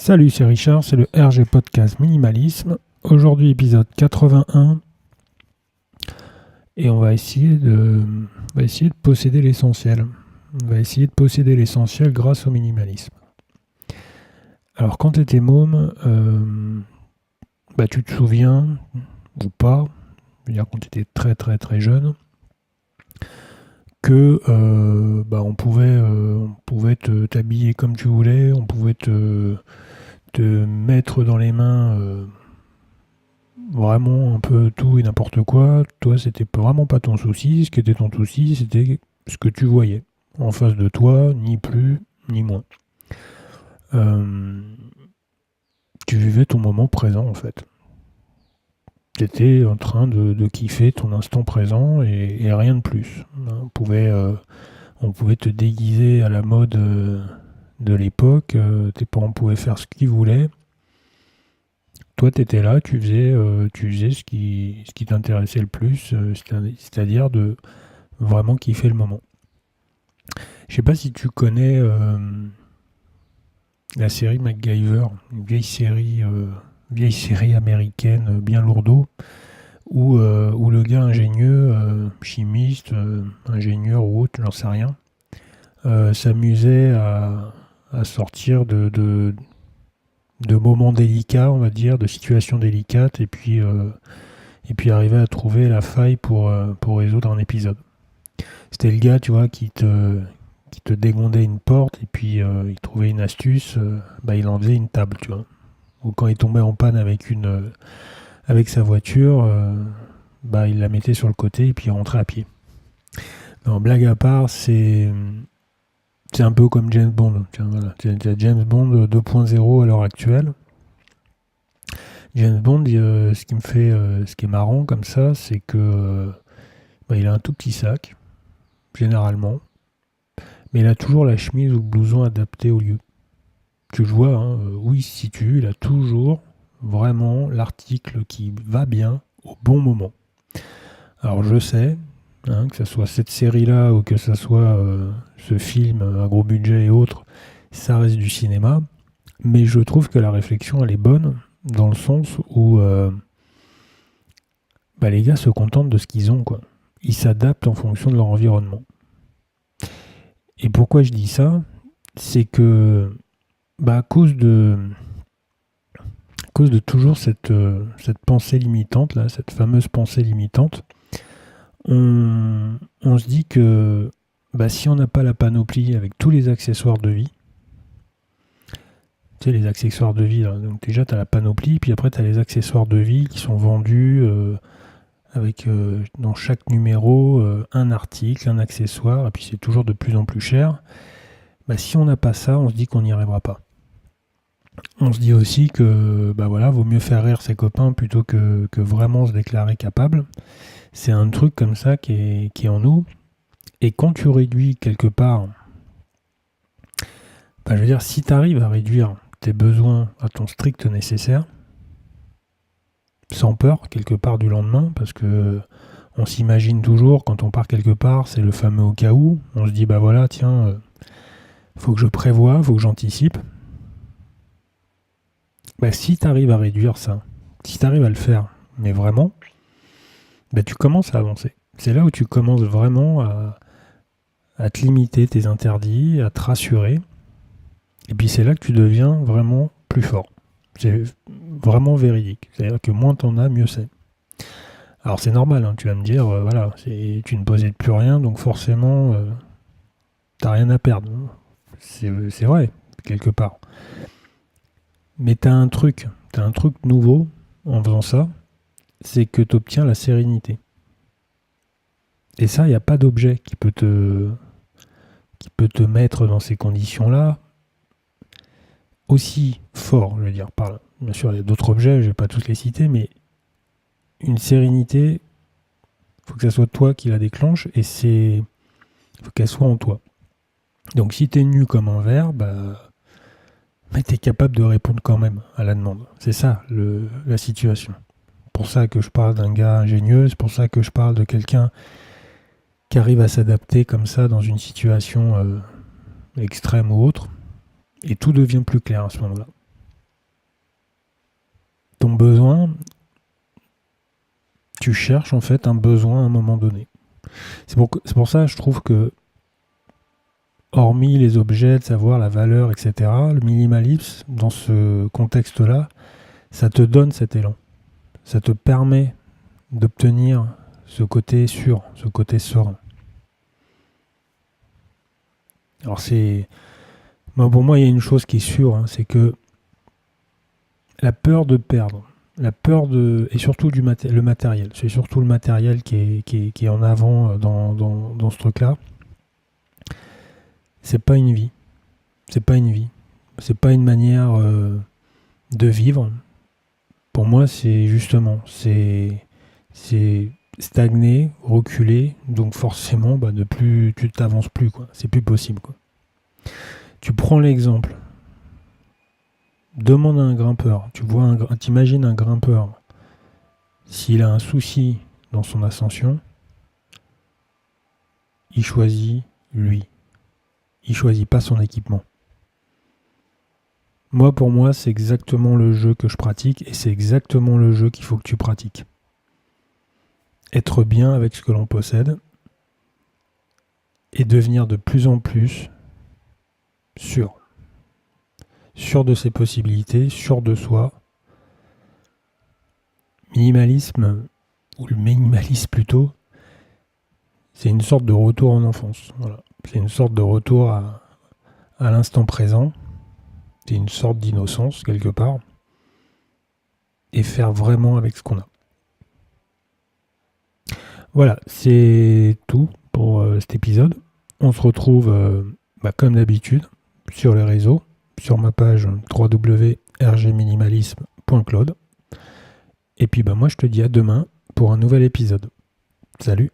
Salut, c'est Richard, c'est le RG Podcast Minimalisme. Aujourd'hui, épisode 81. Et on va essayer de posséder l'essentiel. On va essayer de posséder l'essentiel grâce au minimalisme. Alors, quand tu étais môme, tu te souviens, ou pas, je veux dire quand tu étais très très très jeune, que on pouvait t'habiller comme tu voulais, on pouvait te mettre dans les mains vraiment un peu tout et n'importe quoi. Toi, c'était vraiment pas ton souci. Ce qui était ton souci, c'était ce que tu voyais en face de toi, ni plus ni moins. Tu vivais ton moment présent, en fait. Tu étais en train de kiffer ton instant présent et rien de plus. On pouvait te déguiser à la mode de l'époque. Tes parents pouvaient faire ce qu'ils voulaient. Toi, tu étais là, tu faisais ce qui t'intéressait le plus, c'est-à-dire de vraiment kiffer le moment. Je sais pas si tu connais la série MacGyver, une vieille série américaine bien lourdeau, où le gars ingénieux, chimiste, ingénieur ou autre, j'en sais rien, s'amusait à sortir de moments délicats, on va dire, de situations délicates, et puis arriver à trouver la faille pour résoudre un épisode. C'était le gars, tu vois, qui te dégondait une porte, et puis il trouvait une astuce, il en faisait une table, tu vois. Ou quand il tombait en panne avec sa voiture, il la mettait sur le côté, et puis il rentrait à pied. Non, blague à part, c'est un peu comme James Bond. Tiens, voilà. James Bond 2.0 à l'heure actuelle. James Bond, ce qui est marrant comme ça, c'est que il a un tout petit sac, généralement, mais il a toujours la chemise ou le blouson adapté au lieu. Tu le vois, où il se situe, il a toujours vraiment l'article qui va bien au bon moment. Alors je sais, que ce soit cette série-là ou que ce soit ce film à gros budget et autres, ça reste du cinéma, mais je trouve que la réflexion, elle est bonne, dans le sens où les gars se contentent de ce qu'ils ont, quoi. Ils s'adaptent en fonction de leur environnement. Et pourquoi je dis ça ? C'est que à cause de toujours cette pensée limitante, là, cette fameuse pensée limitante, on se dit que si on n'a pas la panoplie avec tous les accessoires de vie, tu sais, les accessoires de vie, là, donc déjà tu as la panoplie, puis après tu as les accessoires de vie qui sont vendus avec dans chaque numéro un article, un accessoire, et puis c'est toujours de plus en plus cher. Si on n'a pas ça, on se dit qu'on n'y arrivera pas. On se dit aussi que vaut mieux faire rire ses copains plutôt que vraiment se déclarer capable. C'est un truc comme ça qui est en nous. Et quand tu réduis quelque part, je veux dire, si tu arrives à réduire tes besoins à ton strict nécessaire, sans peur quelque part du lendemain, parce que on s'imagine toujours quand on part quelque part, c'est le fameux au cas où, on se dit faut que je prévoie, faut que j'anticipe. Si tu arrives à réduire ça, si tu arrives à le faire, mais vraiment, tu commences à avancer. C'est là où tu commences vraiment à te limiter tes interdits, à te rassurer. Et puis c'est là que tu deviens vraiment plus fort. C'est vraiment véridique. C'est-à-dire que moins t'en as, mieux c'est. Alors c'est normal, tu vas me dire, tu ne possèdes plus rien, donc forcément, t'as rien à perdre. C'est vrai, quelque part. Mais t'as un truc nouveau en faisant ça, c'est que tu obtiens la sérénité. Et ça, il n'y a pas d'objet qui peut te mettre dans ces conditions-là aussi fort, je veux dire, par là. Bien sûr, il y a d'autres objets, je ne vais pas tous les citer, mais une sérénité, il faut que ça soit toi qui la déclenche, et il faut qu'elle soit en toi. Donc si tu es nu comme un verre, tu es capable de répondre quand même à la demande. C'est ça, la situation. C'est pour ça que je parle d'un gars ingénieux, c'est pour ça que je parle de quelqu'un qui arrive à s'adapter comme ça dans une situation extrême ou autre, et tout devient plus clair à ce moment-là. ton besoin, tu cherches en fait un besoin à un moment donné. C'est pour ça que je trouve que, hormis les objets, de savoir la valeur, etc., le minimalisme, dans ce contexte-là, ça te donne cet élan. Ça te permet d'obtenir ce côté sûr, ce côté serein. Alors pour moi, il y a une chose qui est sûre, c'est que la peur de perdre, et surtout le matériel, c'est surtout le matériel qui est en avant dans ce truc-là. C'est pas une vie. C'est pas une vie. C'est pas une manière de vivre. Pour moi, c'est justement, c'est stagner, reculer, donc forcément, tu t'avances plus, quoi. C'est plus possible, quoi. Tu prends l'exemple. Demande à un grimpeur. T'imagines un grimpeur. S'il a un souci dans son ascension, il choisit lui. Il choisit pas son équipement. Pour moi, c'est exactement le jeu que je pratique et c'est exactement le jeu qu'il faut que tu pratiques. Être bien avec ce que l'on possède et devenir de plus en plus sûr. Sûr de ses possibilités, sûr de soi. Minimalisme, ou le minimalisme plutôt, c'est une sorte de retour en enfance. Voilà. C'est une sorte de retour à l'instant présent. C'est une sorte d'innocence quelque part. Et faire vraiment avec ce qu'on a. Voilà, c'est tout pour cet épisode. On se retrouve comme d'habitude sur les réseaux, sur ma page www.rgminimalisme.cloud. Et puis moi je te dis à demain pour un nouvel épisode. Salut!